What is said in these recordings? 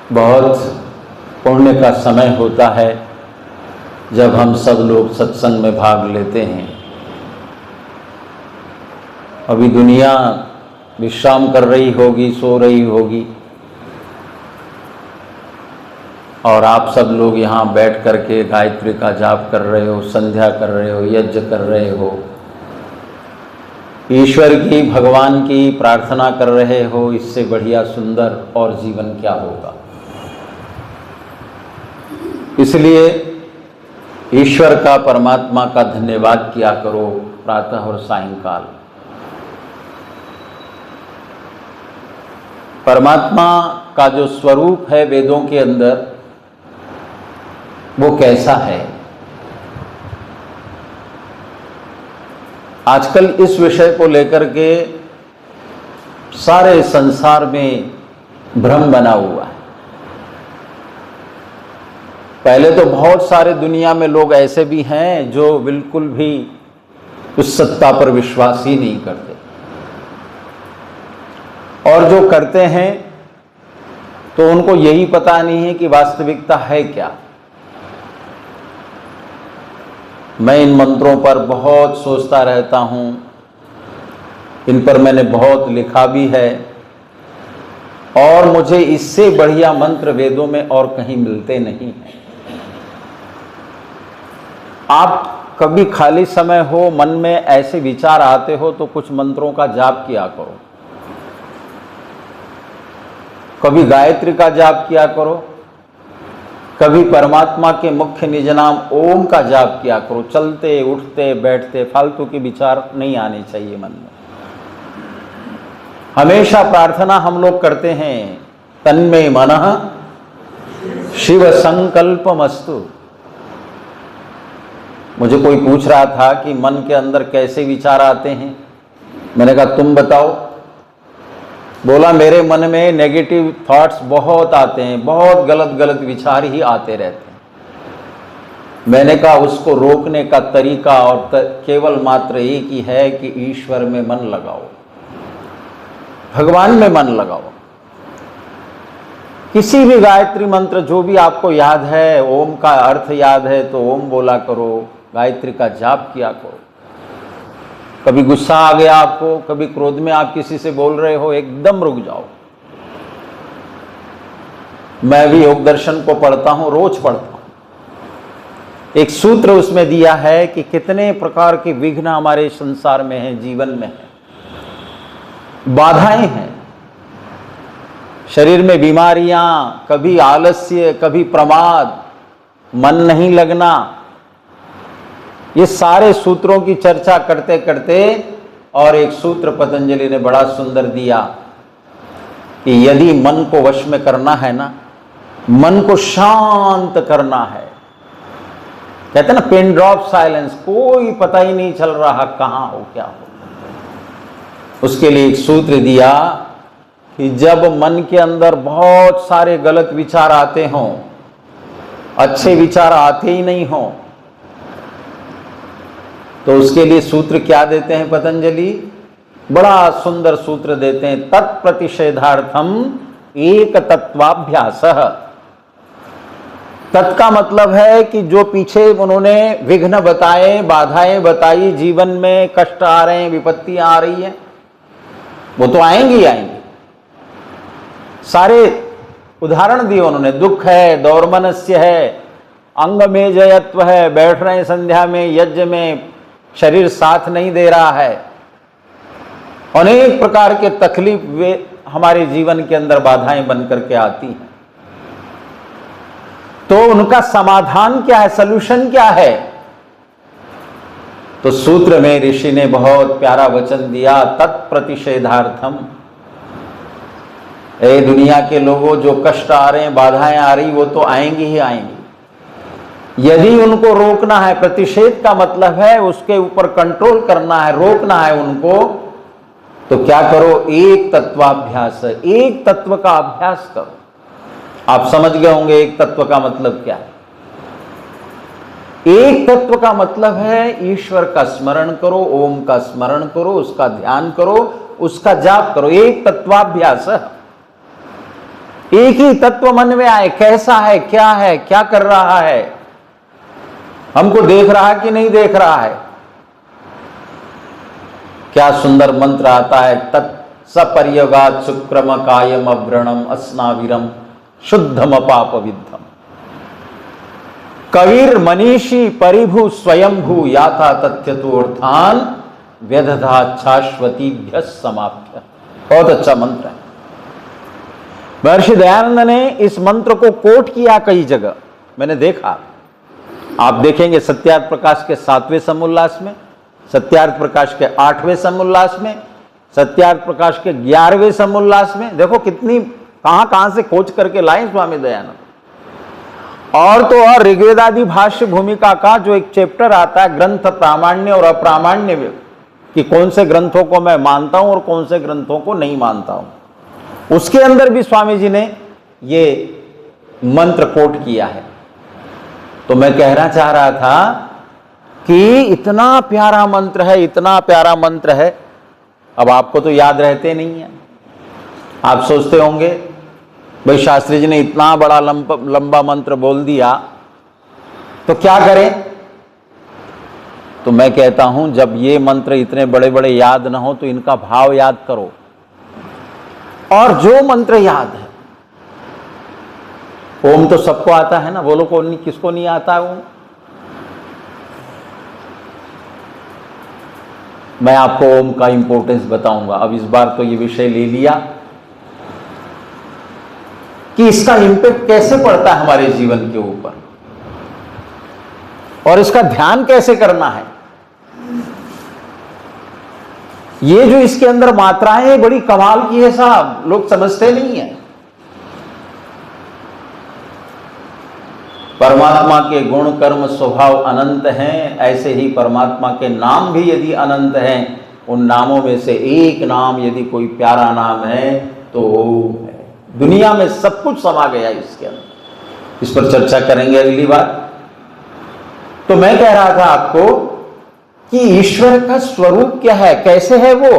बहुत पुण्य का समय होता है जब हम सब लोग सत्संग में भाग लेते हैं। अभी दुनिया विश्राम कर रही होगी, सो रही होगी, और आप सब लोग यहाँ बैठ करके गायत्री का जाप कर रहे हो, संध्या कर रहे हो, यज्ञ कर रहे हो, ईश्वर की, भगवान की प्रार्थना कर रहे हो। इससे बढ़िया सुंदर और जीवन क्या होगा। इसलिए ईश्वर का, परमात्मा का धन्यवाद किया करो प्रातः और सायंकाल। परमात्मा का जो स्वरूप है वेदों के अंदर, वो कैसा है। आजकल इस विषय को लेकर के सारे संसार में भ्रम बना हुआ है। पहले तो बहुत सारे दुनिया में लोग ऐसे भी हैं जो बिल्कुल भी उस सत्ता पर विश्वास ही नहीं करते, और जो करते हैं तो उनको यही पता नहीं है कि वास्तविकता है क्या। मैं इन मंत्रों पर बहुत सोचता रहता हूँ, इन पर मैंने बहुत लिखा भी है, और मुझे इससे बढ़िया मंत्र वेदों में और कहीं मिलते नहीं हैं। आप कभी खाली समय हो, मन में ऐसे विचार आते हो, तो कुछ मंत्रों का जाप किया करो। कभी गायत्री का जाप किया करो, कभी परमात्मा के मुख्य निज नाम ओम का जाप किया करो। चलते उठते बैठते फालतू के विचार नहीं आने चाहिए मन में। हमेशा प्रार्थना हम लोग करते हैं, तन्मे मनः शिव संकल्पमस्तु। मुझे कोई पूछ रहा था कि मन के अंदर कैसे विचार आते हैं। मैंने कहा तुम बताओ। बोला मेरे मन में नेगेटिव थॉट्स बहुत आते हैं, बहुत गलत गलत विचार ही आते रहते हैं। मैंने कहा उसको रोकने का तरीका और केवल मात्र एक ही है कि ईश्वर में मन लगाओ, भगवान में मन लगाओ। किसी भी गायत्री मंत्र जो भी आपको याद है, ओम का अर्थ याद है तो ओम बोला करो, गायत्री का जाप किया करो। कभी गुस्सा आ गया आपको, कभी क्रोध में आप किसी से बोल रहे हो, एकदम रुक जाओ। मैं भी योग दर्शन को पढ़ता हूं, रोज पढ़ता हूं। एक सूत्र उसमें दिया है कि कितने प्रकार के विघ्न हमारे संसार में हैं, जीवन में हैं, बाधाएं हैं। शरीर में बीमारियां, कभी आलस्य, कभी प्रमाद, मन नहीं लगना। ये सारे सूत्रों की चर्चा करते करते और एक सूत्र पतंजलि ने बड़ा सुंदर दिया कि यदि मन को वश में करना है ना, मन को शांत करना है, कहते हैं ना पिन ड्रॉप साइलेंस, कोई पता ही नहीं चल रहा कहां हो क्या हो। उसके लिए एक सूत्र दिया कि जब मन के अंदर बहुत सारे गलत विचार आते हों, अच्छे विचार आते ही नहीं हों, तो उसके लिए सूत्र क्या देते हैं पतंजलि? बड़ा सुंदर सूत्र देते हैं, तत्प्रतिषेधार्थम एक तत्वाभ्यास। तत् का मतलब है कि जो पीछे उन्होंने विघ्न बताए, बाधाएं बताई, जीवन में कष्ट आ रहे हैं, विपत्तियां आ रही हैं, वो तो आएंगी आएंगी। सारे उदाहरण दिए उन्होंने। दुख है, दौर्मनस्य है, अंग में जयत्व है, बैठ रहे हैं संध्या में, यज्ञ में, शरीर साथ नहीं दे रहा है, अनेक प्रकार के तकलीफ वे हमारे जीवन के अंदर बाधाएं बन करके आती हैं। तो उनका समाधान क्या है, सलूशन क्या है? तो सूत्र में ऋषि ने बहुत प्यारा वचन दिया, तत्प्रतिषेधार्थम। ए दुनिया के लोगों, जो कष्ट आ रहे हैं, बाधाएं आ रही, वो तो आएंगी ही आएंगी। यदि उनको रोकना है, प्रतिषेध का मतलब है उसके ऊपर कंट्रोल करना है, रोकना है उनको, तो क्या करो? एक तत्वाभ्यास, एक तत्व का अभ्यास करो। आप समझ गए होंगे एक तत्व का मतलब क्या है। एक तत्व का मतलब है ईश्वर का स्मरण करो, ओम का स्मरण करो, उसका ध्यान करो, उसका जाप करो। एक तत्वाभ्यास। एक ही तत्व मन में आए, कैसा है, क्या कर रहा है, हमको देख रहा है कि नहीं देख रहा है। क्या सुंदर मंत्र आता है, तत् सपर्यगात शुक्रम कायम अव्रणम अस्नाविरम शुद्धम पाप विद्धम। कबीर मनीषी परिभू स्वयंभू याथा तथ्यतोर्थान व्यदधा शाश्वतीभ्य समाप्य। बहुत अच्छा मंत्र है। महर्षि दयानंद ने इस मंत्र को कोट किया कई जगह, मैंने देखा। आप देखेंगे सत्यार्थ प्रकाश के 7वें समुल्लास में, सत्यार्थ प्रकाश के 8वें समुल्लास में, सत्यार्थ प्रकाश के 11वें समुल्लास में। देखो कितनी कहां से खोज करके लाए स्वामी दयानंद। और तो और ऋग्वेदादि भाष्य भूमिका का जो एक चैप्टर आता है, ग्रंथ प्रामाण्य और अप्रामाण्य, कि कौन से ग्रंथों को मैं मानता हूं और कौन से ग्रंथों को नहीं मानता हूं, उसके अंदर भी स्वामी जी ने ये मंत्र कोट किया है। तो मैं कहना चाह रहा था कि इतना प्यारा मंत्र है, इतना प्यारा मंत्र है। अब आपको तो याद रहते नहीं है, आप सोचते होंगे भाई शास्त्री जी ने इतना बड़ा लंबा मंत्र बोल दिया तो क्या करें। तो मैं कहता हूं, जब ये मंत्र इतने बड़े बड़े याद ना हो तो इनका भाव याद करो। और जो मंत्र याद है, ओम तो सबको आता है ना, बोलो कौन किसको नहीं आता ओम। मैं आपको ओम का इंपॉर्टेंस बताऊंगा। अब इस बार तो ये विषय ले लिया कि इसका इंपैक्ट कैसे पड़ता है हमारे जीवन के ऊपर और इसका ध्यान कैसे करना है। ये जो इसके अंदर मात्राएं हैं बड़ी कमाल की है साहब, लोग समझते नहीं है। परमात्मा के गुण कर्म स्वभाव अनंत हैं, ऐसे ही परमात्मा के नाम भी यदि अनंत हैं, उन नामों में से एक नाम यदि कोई प्यारा नाम है तो ओम है। दुनिया में सब कुछ समा गया इसके अंदर। इस पर चर्चा करेंगे अगली बार। तो मैं कह रहा था आपको कि ईश्वर का स्वरूप क्या है, कैसे है वो।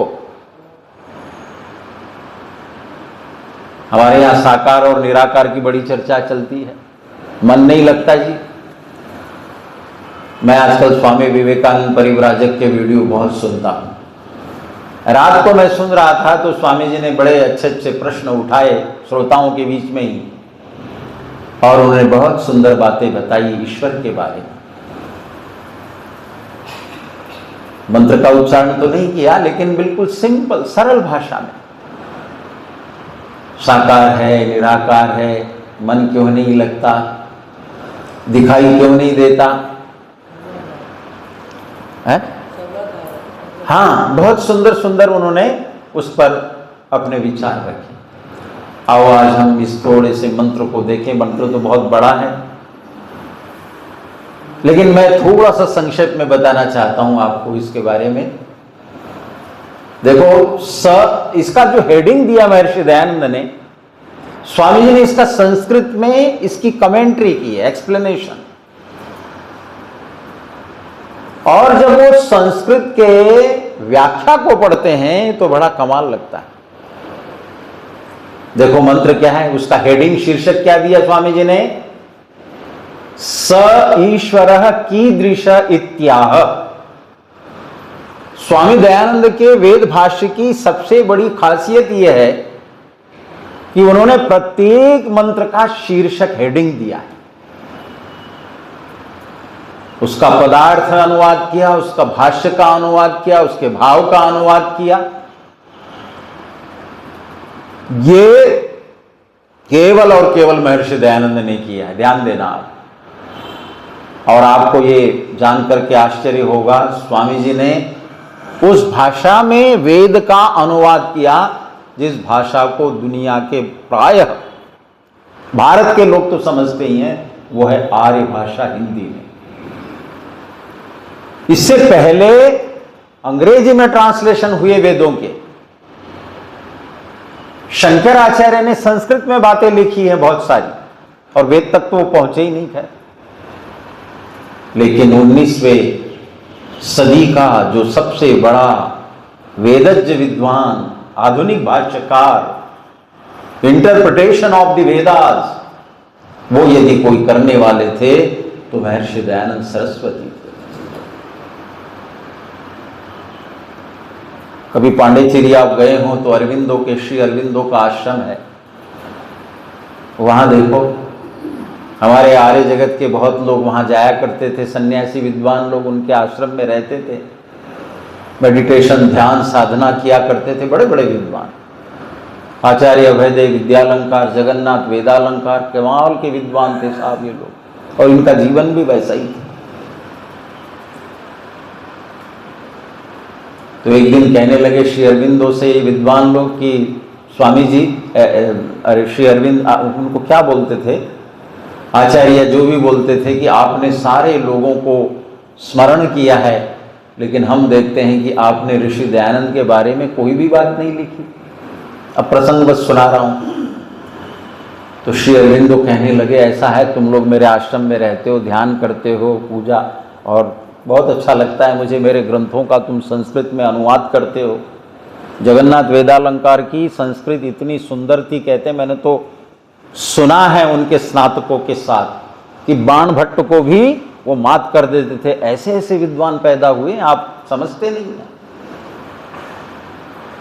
हमारे यहां साकार और निराकार की बड़ी चर्चा चलती है, मन नहीं लगता जी। मैं आजकल स्वामी विवेकानंद परिव्राजक के वीडियो बहुत सुनता हूं। रात को मैं सुन रहा था तो स्वामी जी ने बड़े अच्छे अच्छे प्रश्न उठाए श्रोताओं के बीच में ही, और उन्होंने बहुत सुंदर बातें बताई ईश्वर के बारे में। मंत्र का उच्चारण तो नहीं किया, लेकिन बिल्कुल सिंपल सरल भाषा में, साकार है, निराकार है, मन क्यों नहीं लगता, दिखाई क्यों नहीं देता है। हाँ, बहुत सुंदर सुंदर उन्होंने उस पर अपने विचार रखे। आओ आज हम इस थोड़े से मंत्र को देखें। मंत्र तो बहुत बड़ा है, लेकिन मैं थोड़ा सा संक्षेप में बताना चाहता हूं आपको इसके बारे में। देखो, इसका जो हेडिंग दिया महर्षि दयानंद ने, स्वामी जी ने इसका संस्कृत में इसकी कमेंट्री की है, एक्सप्लेनेशन। और जब वो संस्कृत के व्याख्या को पढ़ते हैं तो बड़ा कमाल लगता है। देखो मंत्र क्या है, उसका हेडिंग शीर्षक क्या दिया स्वामी जी ने, स ईश्वरः कीदृश इत्याह। स्वामी दयानंद के वेद भाष्य की सबसे बड़ी खासियत यह है कि उन्होंने प्रत्येक मंत्र का शीर्षक हेडिंग दिया है, उसका पदार्थ अनुवाद किया, उसका भाष्य का अनुवाद किया, उसके भाव का अनुवाद किया। ये केवल और केवल महर्षि दयानंद ने किया है, ध्यान देना आप। और आपको ये जान करके आश्चर्य होगा, स्वामी जी ने उस भाषा में वेद का अनुवाद किया जिस भाषा को दुनिया के प्रायः भारत के लोग तो समझते ही हैं, वो है आर्य भाषा, हिंदी में। इससे पहले अंग्रेजी में ट्रांसलेशन हुए वेदों के। शंकराचार्य ने संस्कृत में बातें लिखी हैं बहुत सारी, और वेद तक तो वो पहुंचे ही नहीं थे। लेकिन 19वीं सदी का जो सबसे बड़ा वेदज्ञ विद्वान, आधुनिक भाष्यकार इंटरप्रिटेशन ऑफ द वेदास, वो यदि कोई करने वाले थे तो महर्षि दयानंद सरस्वती थे। कभी पांडिचेरी आप गए हो तो अरविंदो के, श्री अरविंदो का आश्रम है, वहां देखो, हमारे आर्य जगत के बहुत लोग वहां जाया करते थे, सन्यासी विद्वान लोग उनके आश्रम में रहते थे, मेडिटेशन ध्यान साधना किया करते थे, बड़े बड़े विद्वान, आचार्य अभयदेव विद्यालंकार, जगन्नाथ वेदालंकार, कमाल के विद्वान थे साहब ये लोग, और इनका जीवन भी वैसा ही था। तो एक दिन कहने लगे श्री अरविंदो से विद्वान लोग कि स्वामी जी, अरे श्री अरविंद उनको क्या बोलते थे, आचार्य जो भी बोलते थे कि आपने सारे लोगों को स्मरण किया है, लेकिन हम देखते हैं कि आपने ऋषि दयानंद के बारे में कोई भी बात नहीं लिखी। अब प्रसंग बस सुना रहा हूं। तो श्री अरविंदो कहने लगे, ऐसा है तुम लोग मेरे आश्रम में रहते हो, ध्यान करते हो, पूजा, और बहुत अच्छा लगता है मुझे, मेरे ग्रंथों का तुम संस्कृत में अनुवाद करते हो। जगन्नाथ वेदालंकार की संस्कृत इतनी सुंदर थी, कहते हैं मैंने तो सुना है उनके स्नातकों के साथ कि बाण भट्ट को भी वो मात कर देते थे। ऐसे ऐसे विद्वान पैदा हुए, आप समझते नहीं हैं।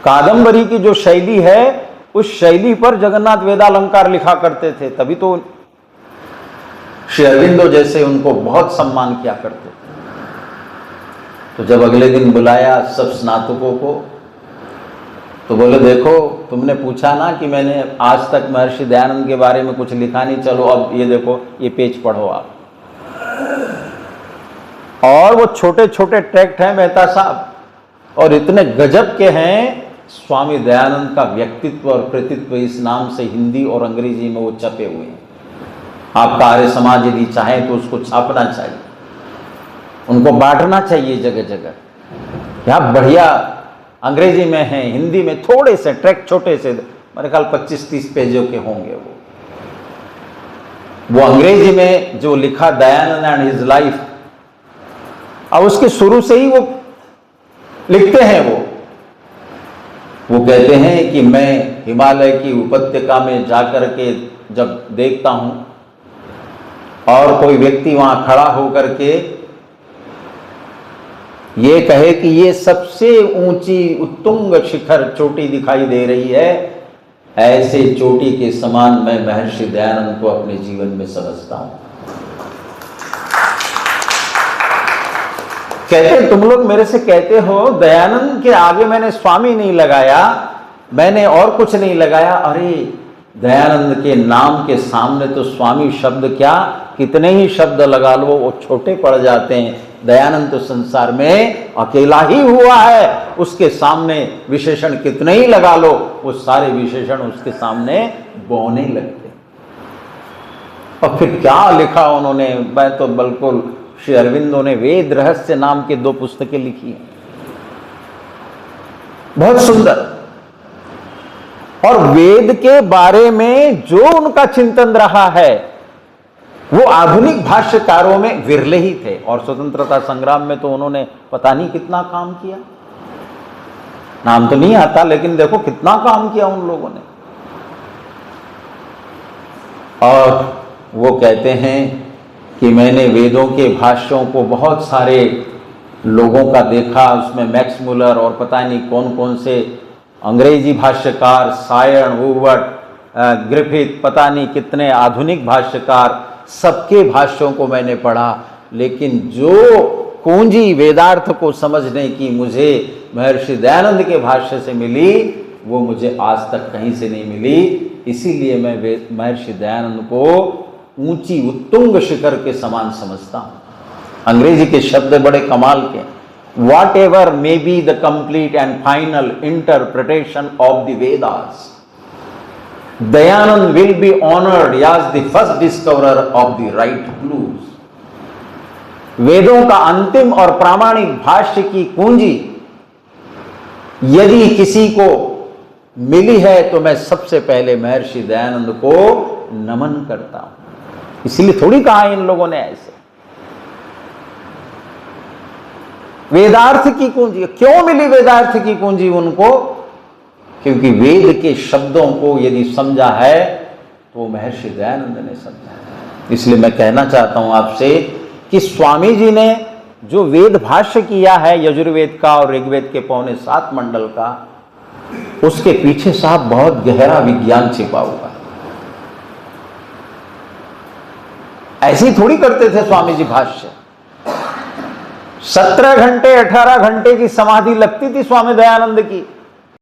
कादंबरी की जो शैली है, उस शैली पर जगन्नाथ वेदालंकार लिखा करते थे, तभी तो श्री अरविंदो जैसे उनको बहुत सम्मान किया करते थे। तो जब अगले दिन बुलाया सब स्नातकों को, तो बोले देखो तुमने पूछा ना कि मैंने आज तक महर्षि दयानंद के बारे में कुछ लिखा नहीं, चलो अब ये देखो, ये पेज पढ़ो आप। और वो छोटे छोटे ट्रैक्ट हैं मेहता साहब, और इतने गजब के हैं। स्वामी दयानंद का व्यक्तित्व और कृतित्व इस नाम से हिंदी और अंग्रेजी में वो छपे हुए हैं। आपका आर्य समाज यदि चाहे तो उसको छापना चाहिए, उनको बांटना चाहिए जगह जगह। क्या बढ़िया अंग्रेजी में है, हिंदी में थोड़े से ट्रैक्ट, छोटे से, मेरे ख्याल 25-30 पेजों के होंगे। वो अंग्रेजी में जो लिखा दयानंद एंड हिज लाइफ, और उसके शुरू से ही वो लिखते हैं। वो कहते हैं कि मैं हिमालय की उपत्यका में जाकर के जब देखता हूं और कोई व्यक्ति वहां खड़ा होकर के ये कहे कि ये सबसे ऊंची उत्तुंग शिखर चोटी दिखाई दे रही है, ऐसे चोटी के समान मैं महर्षि दयानंद को अपने जीवन में समझता हूं। कहते तुम लोग मेरे से कहते हो दयानंद के आगे मैंने स्वामी नहीं लगाया, मैंने और कुछ नहीं लगाया। अरे दयानंद के नाम के सामने तो स्वामी शब्द क्या, कितने ही शब्द लगा लो वो छोटे पड़ जाते हैं। दयानंद तो संसार में अकेला ही हुआ है, उसके सामने विशेषण कितने ही लगा लो वो सारे विशेषण उसके सामने बौने लगते। और फिर क्या लिखा उन्होंने, मैं तो बिल्कुल, श्री अरविंदो ने वेद रहस्य नाम के 2 पुस्तकें लिखी हैं, बहुत सुंदर। और वेद के बारे में जो उनका चिंतन रहा है वो आधुनिक भाष्यकारों में विरले ही थे। और स्वतंत्रता संग्राम में तो उन्होंने पता नहीं कितना काम किया, नाम तो नहीं आता, लेकिन देखो कितना काम किया उन लोगों ने। और वो कहते हैं कि मैंने वेदों के भाष्यों को बहुत सारे लोगों का देखा, उसमें मैक्स मुलर और पता नहीं कौन कौन से अंग्रेजी भाष्यकार, सायण, वुवर्ट, ग्रिफिथ, पता नहीं कितने आधुनिक भाष्यकार, सबके भाष्यों को मैंने पढ़ा, लेकिन जो कुंजी वेदार्थ को समझने की मुझे महर्षि दयानंद के भाष्य से मिली वो मुझे आज तक कहीं से नहीं मिली। इसीलिए मैं महर्षि दयानंद को ऊंची उत्तुंग शिखर के समान समझता हूं। अंग्रेजी के शब्द बड़े कमाल के, whatever may be the complete and final interpretation of the Vedas, Dayanand will be honoured as the first discoverer of the right clues. वेदों का अंतिम और प्रामाणिक भाष्य की कुंजी यदि किसी को मिली है तो मैं सबसे पहले महर्षि दयानंद को नमन करता हूं। इसलिए थोड़ी कहा इन लोगों ने ऐसे। वेदार्थ की कुंजी क्यों मिली, वेदार्थ की कुंजी उनको क्योंकि वेद के शब्दों को यदि समझा है तो महर्षि दयानंद ने समझा है। इसलिए मैं कहना चाहता हूं आपसे कि स्वामी जी ने जो वेद भाष्य किया है यजुर्वेद का और ऋग्वेद के 7.25 मंडल का, उसके पीछे साहब बहुत गहरा विज्ञान छिपा हुआ है। ऐसे ही थोड़ी करते थे स्वामी जी भाष्य। 17 घंटे 18 घंटे की समाधि लगती थी स्वामी दयानंद की।